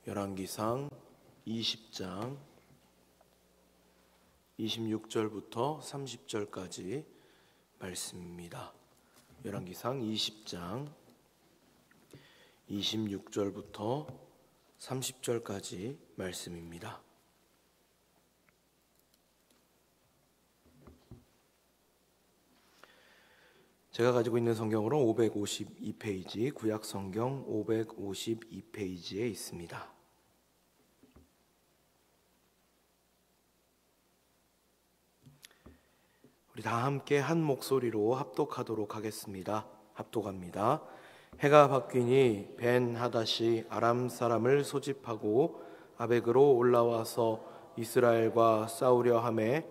열왕기상 20장 26절부터 30절까지 말씀입니다. 열왕기상 20장 26절부터 30절까지 말씀입니다. 제가 가지고 있는 성경으로 552페이지, 구약성경 552페이지에 있습니다. 우리 다 함께 한 목소리로 합독하도록 하겠습니다. 합독합니다. 해가 바뀌니 벤하닷이 아람 사람을 소집하고 아벡으로 올라와서 이스라엘과 싸우려 하매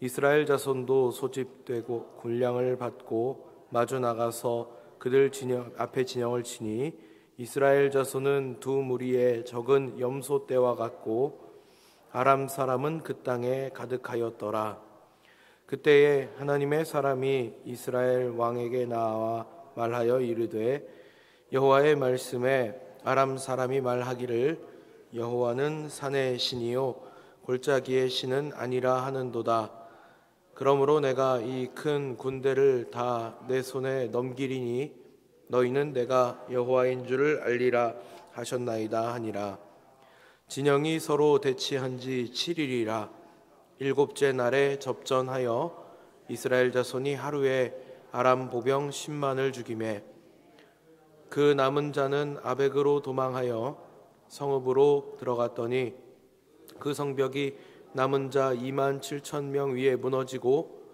이스라엘 자손도 소집되고 군량을 받고 마주 나가서 그들 앞에 진영을 치니 이스라엘 자손은 두 무리의 적은 염소 떼와 같고 아람 사람은 그 땅에 가득하였더라. 그때에 하나님의 사람이 이스라엘 왕에게 나와 말하여 이르되 여호와의 말씀에 아람 사람이 말하기를 여호와는 산의 신이요 골짜기의 신은 아니라 하는도다. 그러므로 내가 이 큰 군대를 다 내 손에 넘기리니 너희는 내가 여호와인 줄을 알리라 하셨나이다 하니라. 진영이 서로 대치한 지 7일이라. 일곱째 날에 접전하여 이스라엘 자손이 하루에 아람 보병 10만을 죽이매 그 남은 자는 아벡으로 도망하여 성읍으로 들어갔더니 그 성벽이 남은 자 2만 7천 명 위에 무너지고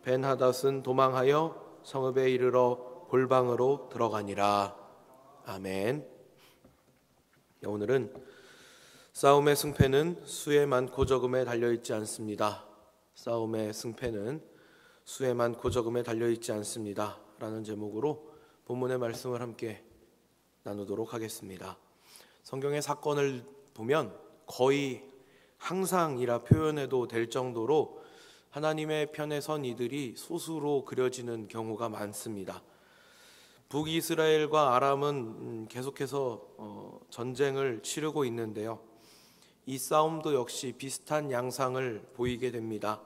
벤하닷은 도망하여 성읍에 이르러 골방으로 들어가니라. 아멘. 오늘은 싸움의 승패는 수에 많고 적음에 달려있지 않습니다. 싸움의 승패는 수에 많고 적음에 달려있지 않습니다. 라는 제목으로 본문의 말씀을 함께 나누도록 하겠습니다. 성경의 사건을 보면 거의 항상이라 표현해도 될 정도로 하나님의 편에 선 이들이 소수로 그려지는 경우가 많습니다. 북이스라엘과 아람은 계속해서 전쟁을 치르고 있는데요. 이 싸움도 역시 비슷한 양상을 보이게 됩니다.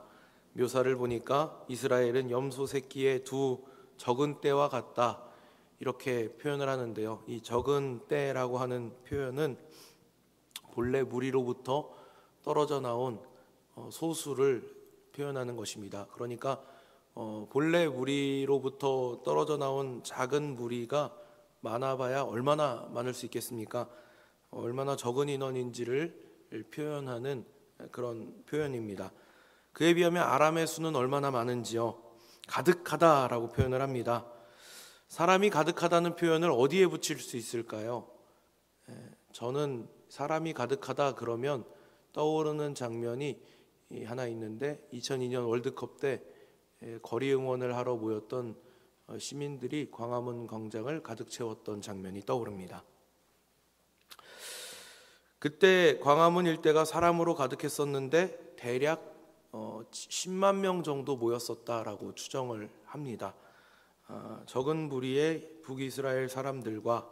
묘사를 보니까 이스라엘은 염소 새끼의 두 적은 떼와 같다, 이렇게 표현을 하는데요. 이 적은 떼라고 하는 표현은 본래 무리로부터 떨어져 나온 소수를 표현하는 것입니다. 그러니까 본래 무리로부터 떨어져 나온 작은 무리가 많아봐야 얼마나 많을 수 있겠습니까? 얼마나 적은 인원인지를 표현하는 그런 표현입니다. 그에 비하면 아람의 수는 얼마나 많은지요? 가득하다라고 표현을 합니다. 사람이 가득하다는 표현을 어디에 붙일 수 있을까요? 저는 사람이 가득하다 그러면 떠오르는 장면이 하나 있는데 2002년 월드컵 때 거리 응원을 하러 모였던 시민들이 광화문 광장을 가득 채웠던 장면이 떠오릅니다. 그때 광화문 일대가 사람으로 가득했었는데 대략 10만 명 정도 모였었다라고 추정을 합니다. 적은 무리의 북이스라엘 사람들과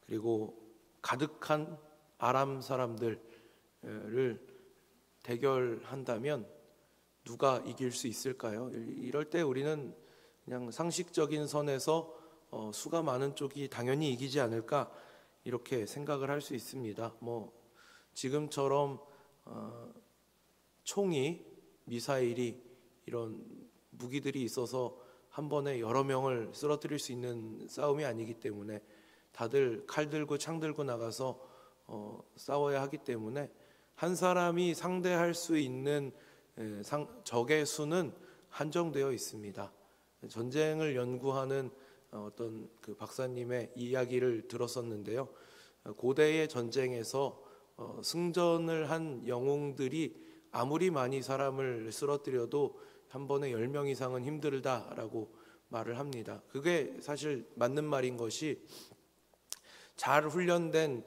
그리고 가득한 아람 사람들을 대결한다면 누가 이길 수 있을까요? 이럴 때 우리는 그냥 상식적인 선에서 수가 많은 쪽이 당연히 이기지 않을까, 이렇게 생각을 할 수 있습니다. 지금처럼 총이, 미사일이, 이런 무기들이 있어서 한 번에 여러 명을 쓰러뜨릴 수 있는 싸움이 아니기 때문에 다들 칼 들고 창 들고 나가서 싸워야 하기 때문에 한 사람이 상대할 수 있는 적의 수는 한정되어 있습니다. 전쟁을 연구하는 어떤 그 박사님의 이야기를 들었었는데요. 고대의 전쟁에서 승전을 한 영웅들이 아무리 많이 사람을 쓰러뜨려도 한 번에 10명 이상은 힘들다라고 말을 합니다. 그게 사실 맞는 말인 것이, 잘 훈련된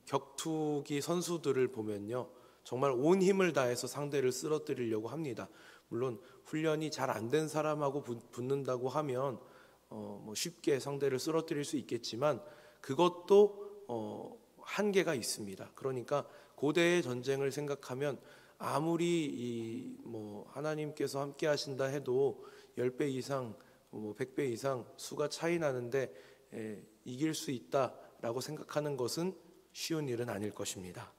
격투기 선수들을 보면요, 정말 온 힘을 다해서 상대를 쓰러뜨리려고 합니다. 물론 훈련이 잘 안 된 사람하고 붙는다고 하면 쉽게 상대를 쓰러뜨릴 수 있겠지만 그것도 한계가 있습니다. 그러니까 고대의 전쟁을 생각하면 아무리 하나님께서 함께 하신다 해도 10배 이상, 100배 이상 수가 차이 나는데 이길 수 있다라고 생각하는 것은 쉬운 일은 아닐 것입니다.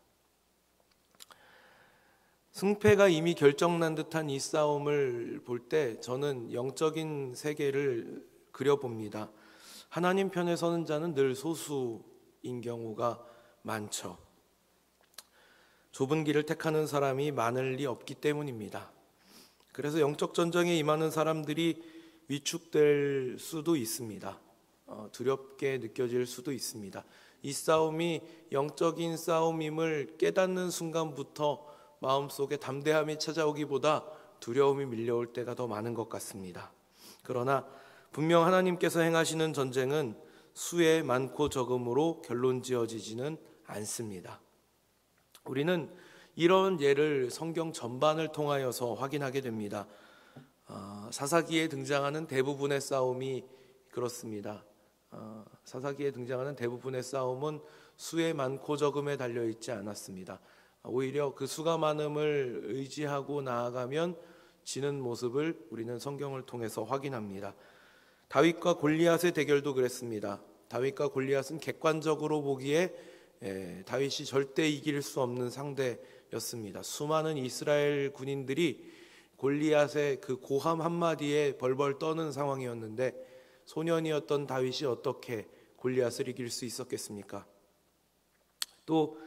승패가 이미 결정난 듯한 이 싸움을 볼 때 저는 영적인 세계를 그려봅니다. 하나님 편에 서는 자는 늘 소수인 경우가 많죠. 좁은 길을 택하는 사람이 많을 리 없기 때문입니다. 그래서 영적 전쟁에 임하는 사람들이 위축될 수도 있습니다. 두렵게 느껴질 수도 있습니다. 이 싸움이 영적인 싸움임을 깨닫는 순간부터 마음속에 담대함이 찾아오기보다 두려움이 밀려올 때가 더 많은 것 같습니다. 그러나 분명 하나님께서 행하시는 전쟁은 수의 많고 적음으로 결론 지어지지는 않습니다. 우리는 이런 예를 성경 전반을 통하여서 확인하게 됩니다. 사사기에 등장하는 대부분의 싸움이 그렇습니다. 사사기에 등장하는 대부분의 싸움은 수의 많고 적음에 달려있지 않았습니다. 오히려 그 수가 많음을 의지하고 나아가면 지는 모습을 우리는 성경을 통해서 확인합니다. 다윗과 골리앗의 대결도 그랬습니다. 다윗과 골리앗은 객관적으로 보기에 다윗이 절대 이길 수 없는 상대였습니다. 수많은 이스라엘 군인들이 골리앗의 그 고함 한마디에 벌벌 떠는 상황이었는데 소년이었던 다윗이 어떻게 골리앗을 이길 수 있었겠습니까? 또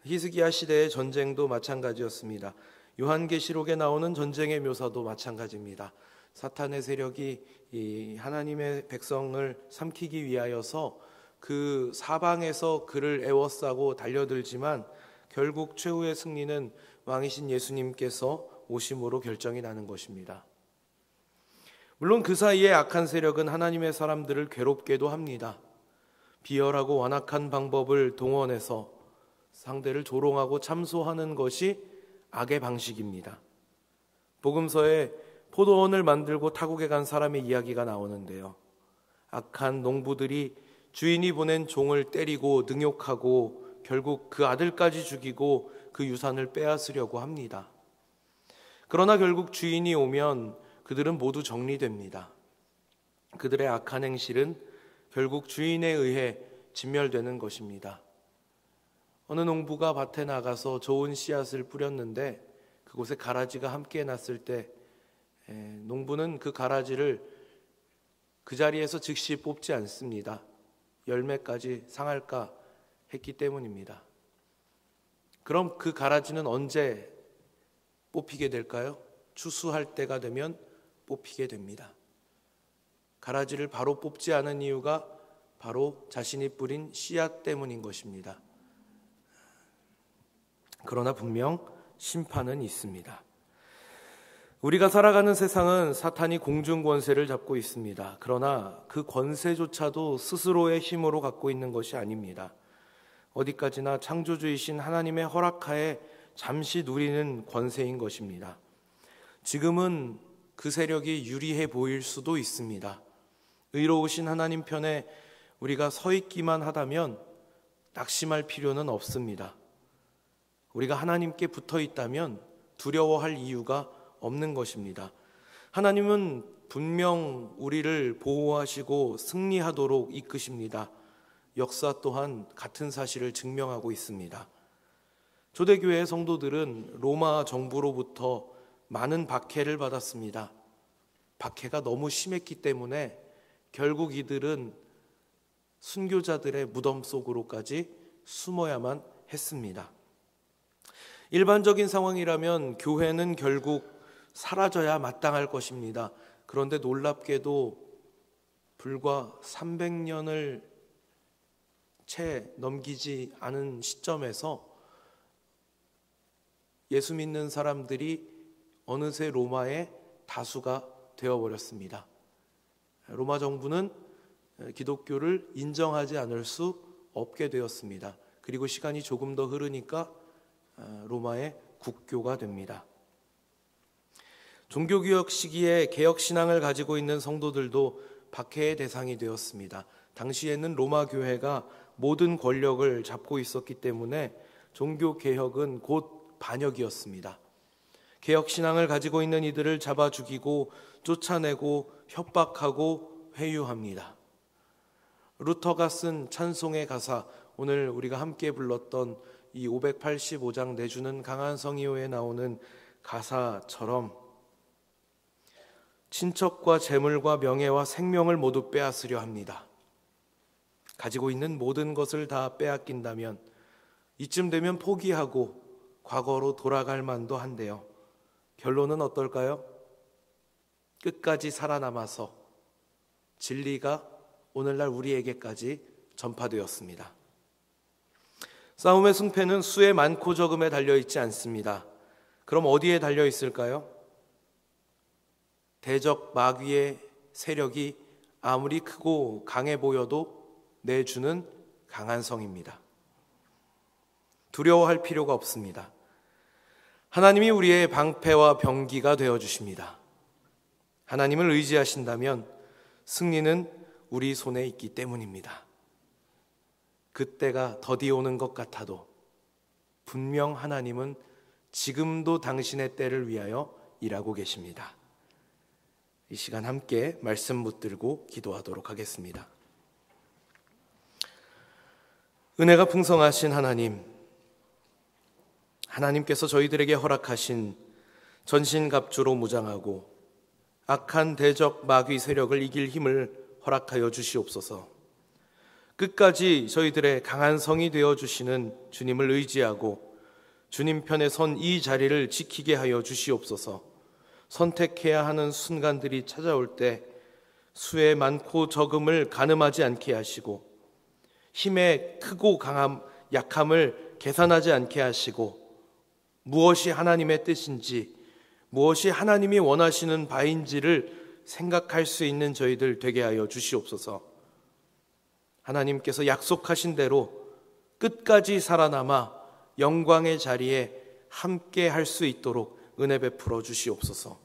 히스기야 시대의 전쟁도 마찬가지였습니다. 요한계시록에 나오는 전쟁의 묘사도 마찬가지입니다. 사탄의 세력이 이 하나님의 백성을 삼키기 위하여서 그 사방에서 그를 애워싸고 달려들지만 결국 최후의 승리는 왕이신 예수님께서 오심으로 결정이 나는 것입니다. 물론 그 사이에 악한 세력은 하나님의 사람들을 괴롭게도 합니다. 비열하고 완악한 방법을 동원해서 상대를 조롱하고 참소하는 것이 악의 방식입니다. 복음서에 포도원을 만들고 타국에 간 사람의 이야기가 나오는데요. 악한 농부들이 주인이 보낸 종을 때리고 능욕하고 결국 그 아들까지 죽이고 그 유산을 빼앗으려고 합니다. 그러나 결국 주인이 오면 그들은 모두 정리됩니다. 그들의 악한 행실은 결국 주인에 의해 진멸되는 것입니다. 어느 농부가 밭에 나가서 좋은 씨앗을 뿌렸는데 그곳에 가라지가 함께 났을 때 농부는 그 가라지를 그 자리에서 즉시 뽑지 않습니다. 열매까지 상할까 했기 때문입니다. 그럼 그 가라지는 언제 뽑히게 될까요? 추수할 때가 되면 뽑히게 됩니다. 가라지를 바로 뽑지 않은 이유가 바로 자신이 뿌린 씨앗 때문인 것입니다. 그러나 분명 심판은 있습니다. 우리가 살아가는 세상은 사탄이 공중 권세를 잡고 있습니다. 그러나 그 권세조차도 스스로의 힘으로 갖고 있는 것이 아닙니다. 어디까지나 창조주이신 하나님의 허락하에 잠시 누리는 권세인 것입니다. 지금은 그 세력이 유리해 보일 수도 있습니다. 의로우신 하나님 편에 우리가 서 있기만 하다면 낙심할 필요는 없습니다. 우리가 하나님께 붙어 있다면 두려워할 이유가 없는 것입니다. 하나님은 분명 우리를 보호하시고 승리하도록 이끄십니다. 역사 또한 같은 사실을 증명하고 있습니다. 초대교회 성도들은 로마 정부로부터 많은 박해를 받았습니다. 박해가 너무 심했기 때문에 결국 이들은 순교자들의 무덤 속으로까지 숨어야만 했습니다. 일반적인 상황이라면 교회는 결국 사라져야 마땅할 것입니다. 그런데 놀랍게도 불과 300년을 채 넘기지 않은 시점에서 예수 믿는 사람들이 어느새 로마의 다수가 되어버렸습니다. 로마 정부는 기독교를 인정하지 않을 수 없게 되었습니다. 그리고 시간이 조금 더 흐르니까 로마의 국교가 됩니다. 종교개혁 시기에 개혁신앙을 가지고 있는 성도들도 박해의 대상이 되었습니다. 당시에는 로마 교회가 모든 권력을 잡고 있었기 때문에 종교개혁은 곧 반역이었습니다. 개혁신앙을 가지고 있는 이들을 잡아 죽이고 쫓아내고 협박하고 회유합니다. 루터가 쓴 찬송의 가사, 오늘 우리가 함께 불렀던 이 585장 내주는 강한 성이요에 나오는 가사처럼 친척과 재물과 명예와 생명을 모두 빼앗으려 합니다. 가지고 있는 모든 것을 다 빼앗긴다면 이쯤 되면 포기하고 과거로 돌아갈 만도 한데요. 결론은 어떨까요? 끝까지 살아남아서 진리가 오늘날 우리에게까지 전파되었습니다. 싸움의 승패는 수의 많고 적음에 달려있지 않습니다. 그럼 어디에 달려있을까요? 대적 마귀의 세력이 아무리 크고 강해 보여도 내주는 강한 성입니다. 두려워할 필요가 없습니다. 하나님이 우리의 방패와 병기가 되어주십니다. 하나님을 의지하신다면 승리는 우리 손에 있기 때문입니다. 그때가 더디 오는 것 같아도 분명 하나님은 지금도 당신의 때를 위하여 일하고 계십니다. 이 시간 함께 말씀 붙들고 기도하도록 하겠습니다. 은혜가 풍성하신 하나님께서 저희들에게 허락하신 전신갑주로 무장하고 악한 대적 마귀 세력을 이길 힘을 허락하여 주시옵소서. 끝까지 저희들의 강한 성이 되어주시는 주님을 의지하고 주님 편에 선 이 자리를 지키게 하여 주시옵소서. 선택해야 하는 순간들이 찾아올 때 수의 많고 적음을 가늠하지 않게 하시고 힘의 크고 강함, 약함을 계산하지 않게 하시고 무엇이 하나님의 뜻인지 무엇이 하나님이 원하시는 바인지를 생각할 수 있는 저희들 되게 하여 주시옵소서. 하나님께서 약속하신 대로 끝까지 살아남아 영광의 자리에 함께 할 수 있도록 은혜 베풀어 주시옵소서.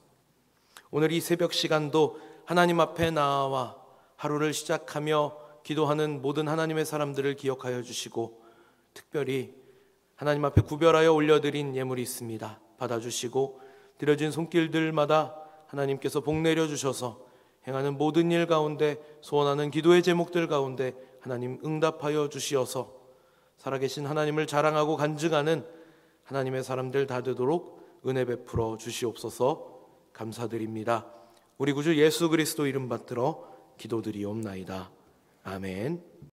오늘 이 새벽 시간도 하나님 앞에 나와 하루를 시작하며 기도하는 모든 하나님의 사람들을 기억하여 주시고 특별히 하나님 앞에 구별하여 올려드린 예물이 있습니다. 받아주시고 드려진 손길들마다 하나님께서 복 내려주셔서 행하는 모든 일 가운데 소원하는 기도의 제목들 가운데 하나님 응답하여 주시어서 살아계신 하나님을 자랑하고 간증하는 하나님의 사람들 다 되도록 은혜 베풀어 주시옵소서. 감사드립니다. 우리 구주 예수 그리스도 이름 받들어 기도드리옵나이다. 아멘.